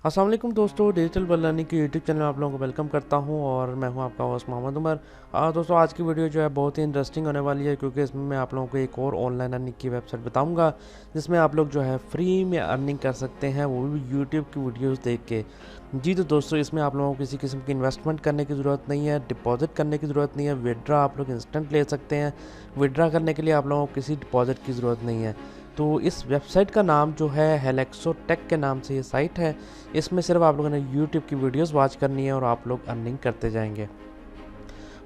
अस्सलाम वालेकुम दोस्तों, डिजिटल वर्ल्ड लर्निंग के यूट्यूब चैनल में आप लोगों को वेलकम करता हूं और मैं हूं आपका होस्ट मोहम्मद उमर। दोस्तों, आज की वीडियो जो है बहुत ही इंटरेस्टिंग होने वाली है, क्योंकि इसमें मैं आप लोगों को एक और ऑनलाइन अर्निंग की वेबसाइट बताऊंगा जिसमें आप लोग जो है फ्री में अर्निंग कर सकते हैं, वो भी यूट्यूब की वीडियोस देख के। जी तो दोस्तों, इसमें आप लोगों को किसी किस्म की इन्वेस्टमेंट करने की ज़रूरत नहीं है, डिपॉजिट करने की ज़रूरत नहीं है, विड्रा आप लोग इंस्टेंट ले सकते हैं। विड्रा करने के लिए आप लोगों को किसी डिपॉजिट की ज़रूरत नहीं है। तो इस वेबसाइट का नाम जो है हेलेक्सो टेक के नाम से ये साइट है। इसमें सिर्फ आप लोगों ने यूट्यूब की वीडियोस वॉच करनी है और आप लोग अर्निंग करते जाएंगे।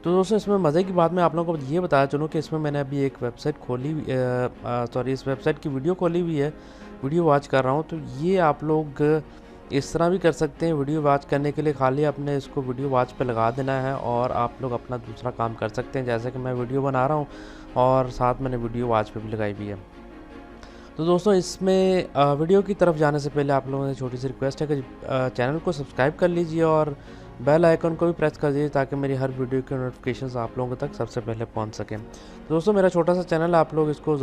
तो दोस्तों, इसमें मज़े की बात मैं आप लोगों को ये बताया चलूँ कि इसमें मैंने अभी एक वेबसाइट खोली, इस वेबसाइट की वीडियो खोली हुई है, वीडियो वॉच कर रहा हूँ। तो ये आप लोग इस तरह भी कर सकते हैं। वीडियो वॉच करने के लिए खाली आपने इसको वीडियो वॉच पे लगा देना है और आप लोग अपना दूसरा काम कर सकते हैं, जैसे कि मैं वीडियो बना रहा हूँ और साथ मैंने वीडियो वॉच पे भी लगाई हुई है। तो दोस्तों, इसमें वीडियो की तरफ जाने से पहले आप लोगों से छोटी सी रिक्वेस्ट है कि चैनल को सब्सक्राइब कर लीजिए और बेल आइकन को भी प्रेस कर दीजिए, ताकि मेरी हर वीडियो के नोटिफिकेशंस आप लोगों तक सबसे पहले पहुंच सकें। तो दोस्तों, मेरा छोटा सा चैनल है, आप लोग इसको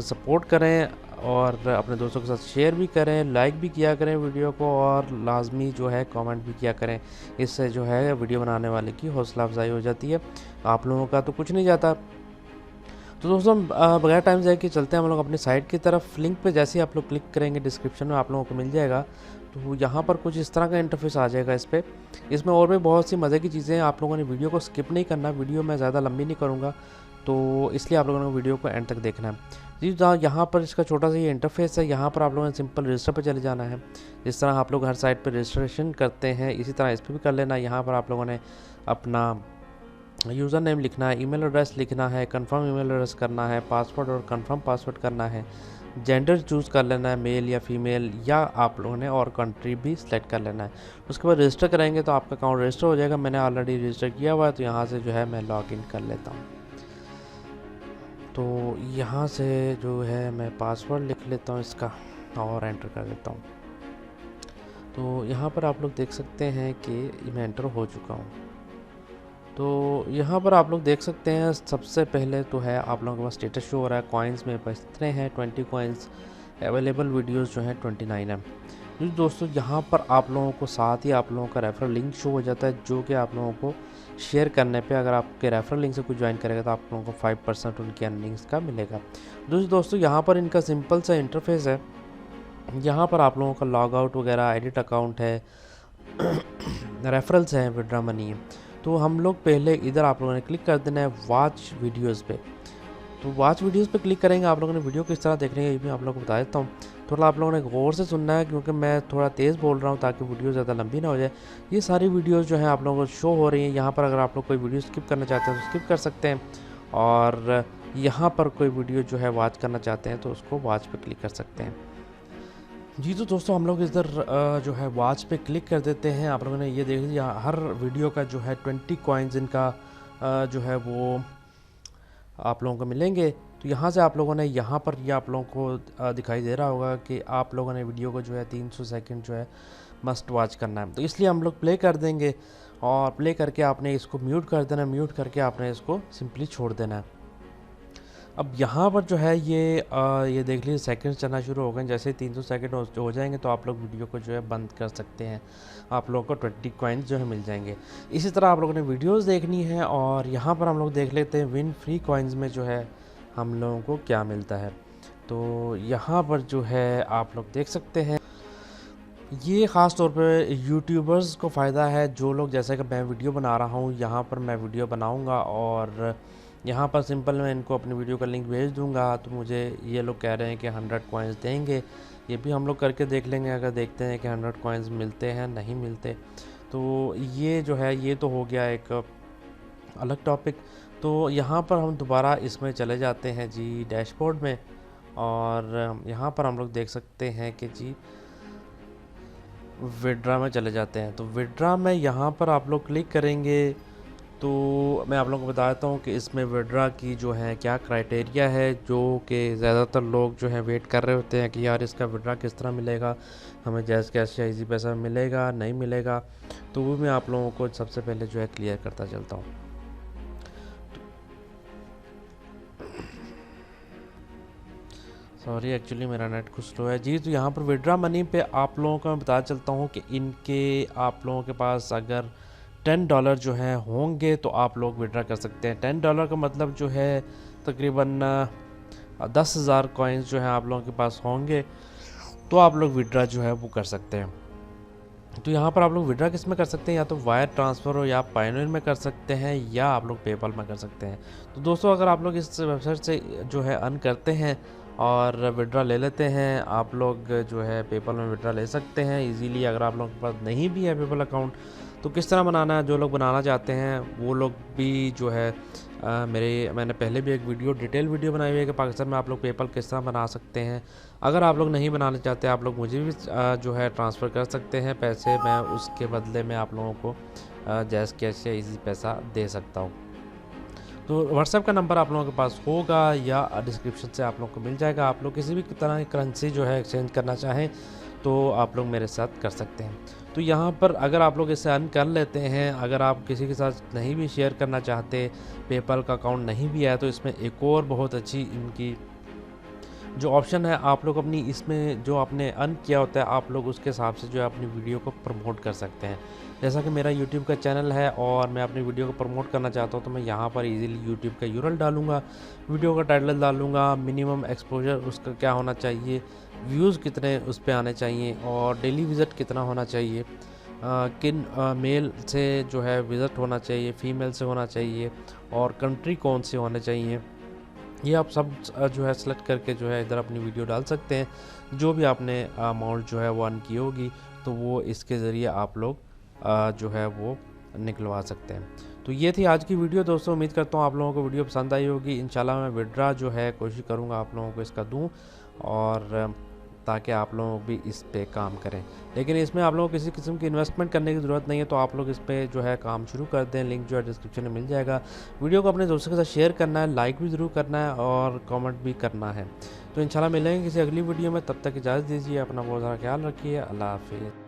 सपोर्ट करें और अपने दोस्तों के साथ शेयर भी करें, लाइक भी किया करें वीडियो को, और लाजमी जो है कमेंट भी किया करें। इससे जो है वीडियो बनाने वाले की हौसला अफजाई हो जाती है, आप लोगों का तो कुछ नहीं जाता। तो दोस्तों, हम बगैर टाइम जाए कि चलते हैं हम लोग अपनी साइट की तरफ। लिंक पे जैसे ही आप लोग क्लिक करेंगे, डिस्क्रिप्शन में आप लोगों को मिल जाएगा। तो यहाँ पर कुछ इस तरह का इंटरफेस आ जाएगा इस पर। इसमें और भी बहुत सी मज़े की चीज़ें हैं, आप लोगों ने वीडियो को स्किप नहीं करना। वीडियो मैं ज़्यादा लंबी नहीं करूँगा, तो इसलिए आप लोगों ने वीडियो को एंड तक देखना है। जी, जहाँ यहाँ पर इसका छोटा सा ये इंटरफेस है, यहाँ पर आप लोगों ने सिंपल रजिस्टर पर चले जाना है। जिस तरह आप लोग हर साइट पर रजिस्ट्रेशन करते हैं, इसी तरह इस पर भी कर लेना। यहाँ पर आप लोगों ने अपना यूज़र नेम लिखना है, ईमेल एड्रेस लिखना है, कंफर्म ईमेल एड्रेस करना है, पासवर्ड और कंफर्म पासवर्ड करना है, जेंडर चूज़ कर लेना है, मेल या फीमेल, या आप लोगों ने और कंट्री भी सिलेक्ट कर लेना है। उसके बाद रजिस्टर करेंगे तो आपका अकाउंट रजिस्टर हो जाएगा। मैंने ऑलरेडी रजिस्टर किया हुआ है, तो यहाँ से जो है मैं लॉग इन कर लेता हूँ। तो यहाँ से जो है मैं पासवर्ड लिख लेता हूँ इसका और एंटर कर देता हूँ। तो यहाँ पर आप लोग देख सकते हैं कि मैं एंटर हो चुका हूँ। तो यहाँ पर आप लोग देख सकते हैं, सबसे पहले तो है आप लोगों के पास स्टेटस शो हो रहा है। कॉइन्स मेरे पास इतने हैं 20 कॉइन्स, अवेलेबल वीडियोस जो हैं 29 है। जी दोस्तों, यहाँ पर आप लोगों को साथ ही आप लोगों का रेफरल लिंक शो हो जाता है, जो कि आप लोगों को शेयर करने पे, अगर आपके रेफरल लिंक से कुछ ज्वाइन करेगा तो आप लोगों को 5% उनकी अर्निंग्स का मिलेगा। दोस्तों, यहाँ पर इनका सिंपल सा इंटरफेस है। यहाँ पर आप लोगों का लॉग आउट वगैरह, एडिट अकाउंट है, रेफरल्स हैं, विड्रा मनी है। तो हम लोग पहले इधर आप लोगों ने क्लिक कर देना है वॉच वीडियोस पे। तो वॉच वीडियोस पे क्लिक करेंगे, आप लोगों ने वीडियो किस तरह देखनी है ये भी आप लोगों को बता देता हूँ। थोड़ा आप लोगों ने गौर से सुनना है, क्योंकि मैं थोड़ा तेज़ बोल रहा हूँ ताकि वीडियो ज़्यादा लंबी ना हो जाए। ये सारी वीडियोस जो हैं आप लोगों को शो हो रही हैं यहाँ पर। अगर आप लोग कोई वीडियो स्किप करना चाहते हैं तो स्किप कर सकते हैं, और यहाँ पर कोई वीडियो जो है वॉच करना चाहते हैं तो उसको वॉच पे क्लिक कर सकते हैं। जी तो दोस्तों, हम लोग इधर जो है वॉच पे क्लिक कर देते हैं। आप लोगों ने ये देख लीजिए, हर वीडियो का जो है 20 कॉइन्स इनका जो है वो आप लोगों को मिलेंगे। तो यहाँ से आप लोगों ने यहाँ पर ये आप लोगों को दिखाई दे रहा होगा कि आप लोगों ने वीडियो को जो है 300 सेकंड जो है मस्ट वॉच करना है। तो इसलिए हम लोग प्ले कर देंगे, और प्ले करके आपने इसको म्यूट कर देना है। म्यूट करके आपने इसको सिंपली छोड़ देना है। अब यहाँ पर जो है ये देख लीजिए सेकंड्स चलना शुरू हो गए। जैसे 300 सेकंड हो जाएंगे तो आप लोग वीडियो को जो है बंद कर सकते हैं। आप लोगों को 20 कॉइन्स जो है मिल जाएंगे। इसी तरह आप लोगों ने वीडियोस देखनी है, और यहाँ पर हम लोग देख लेते हैं विन फ्री कॉइन्स में जो है हम लोगों को क्या मिलता है। तो यहाँ पर जो है आप लोग देख सकते हैं, ये ख़ास तौर पे यूट्यूबर्स को फ़ायदा है। जो लोग, जैसे कि मैं वीडियो बना रहा हूँ, यहाँ पर मैं वीडियो बनाऊँगा और यहाँ पर सिंपल मैं इनको अपनी वीडियो का लिंक भेज दूँगा, तो मुझे ये लोग कह रहे हैं कि 100 कॉइन्स देंगे। ये भी हम लोग करके देख लेंगे, अगर देखते हैं कि 100 कॉइन्स मिलते हैं नहीं मिलते। तो ये जो है ये तो हो गया एक अलग टॉपिक। तो यहाँ पर हम दोबारा इसमें चले जाते हैं जी डैशबोर्ड में, और यहाँ पर हम लोग देख सकते हैं कि जी विड्रा में चले जाते हैं। तो विड्रा में यहाँ पर आप लोग क्लिक करेंगे, तो मैं आप लोगों को बता देता हूँ कि इसमें विड्रा की जो है क्या क्राइटेरिया है, जो कि ज़्यादातर लोग जो है वेट कर रहे होते हैं कि यार इसका विड्रा किस तरह मिलेगा, हमें जैस कैश या इजी पैसा मिलेगा नहीं मिलेगा। तो वो मैं आप लोगों को सबसे पहले जो है क्लियर करता चलता हूँ। सॉरी एक्चुअली मेरा नेट कुछ स्लो है जी। तो यहाँ पर विड्रा मनी पे आप लोगों को मैं बता चलता हूँ कि इनके आप लोगों के पास अगर $10 जो है होंगे तो आप लोग विड्रा कर सकते हैं। $10 का मतलब जो है तकरीबन 10,000 कॉइन्स जो है आप लोगों के पास होंगे तो आप लोग विड्रा जो है वो कर सकते हैं। तो यहाँ पर आप लोग विड्रा किस में कर सकते हैं, या तो वायर ट्रांसफ़र हो या पायोनियर में कर सकते हैं या आप लोग पेपल में कर सकते हैं। तो दोस्तों अगर आप लोग इस वेबसाइट से जो है अर्न करते हैं और विड्रा ले लेते हैं, आप लोग जो है पेपल में विड्रा ले सकते हैं इजीली। अगर आप लोगों के पास नहीं भी है पेपल अकाउंट तो किस तरह बनाना है, जो लोग बनाना चाहते हैं वो लोग भी जो है मैंने पहले भी एक डिटेल वीडियो बनाई हुई है कि पाकिस्तान में आप लोग पेपल किस तरह बना सकते हैं। अगर आप लोग नहीं बनाना चाहते आप लोग मुझे भी जो है ट्रांसफ़र कर सकते हैं पैसे, मैं उसके बदले में आप लोगों को जैज़ कैश से ईज़ी पैसा दे सकता हूँ। तो व्हाट्सएप का नंबर आप लोगों के पास होगा या डिस्क्रिप्शन से आप लोगों को मिल जाएगा। आप लोग किसी भी तरह की करेंसी जो है एक्सचेंज करना चाहें तो आप लोग मेरे साथ कर सकते हैं। तो यहाँ पर अगर आप लोग इससे अर्न कर लेते हैं, अगर आप किसी के साथ नहीं भी शेयर करना चाहते, पेपल का अकाउंट नहीं भी है, तो इसमें एक और बहुत अच्छी इनकी जो ऑप्शन है, आप लोग अपनी इसमें जो आपने अर्न किया होता है आप लोग उसके हिसाब से जो है अपनी वीडियो को प्रमोट कर सकते हैं। जैसा कि मेरा यूट्यूब का चैनल है और मैं अपनी वीडियो को प्रमोट करना चाहता हूँ तो मैं यहाँ पर इजीली यूट्यूब का यूआरएल डालूँगा, वीडियो का टाइटल डालूँगा, मिनिमम एक्सपोजर उसका क्या होना चाहिए, व्यूज़ कितने उस पर आने चाहिए और डेली विज़िट कितना होना चाहिए, किन मेल से जो है विज़िट होना चाहिए, फीमेल से होना चाहिए और कंट्री कौन से होने चाहिए। ये आप सब जो है सेलेक्ट करके जो है इधर अपनी वीडियो डाल सकते हैं। जो भी आपने अमाउंट जो है वो अर्न की होगी तो वो इसके ज़रिए आप लोग जो है वो निकलवा सकते हैं। तो ये थी आज की वीडियो दोस्तों, उम्मीद करता हूँ आप लोगों को वीडियो पसंद आई होगी। इंशाल्लाह मैं विड्रा जो है कोशिश करूँगा आप लोगों को इसका दूँ और ताकि आप लोग भी इस पे काम करें। लेकिन इसमें आप लोगों को किसी किस्म की इन्वेस्टमेंट करने की ज़रूरत नहीं है, तो आप लोग इस पे जो है काम शुरू कर दें। लिंक जो है डिस्क्रिप्शन में मिल जाएगा। वीडियो को अपने दोस्तों के साथ शेयर करना है, लाइक भी ज़रूर करना है और कमेंट भी करना है। तो इंशाल्लाह मिलेंगे किसी अगली वीडियो में, तब तक इजाज़त दीजिए, अपना बहुत ज़्यादा ख्याल रखिए। अल्लाह हाफिज़।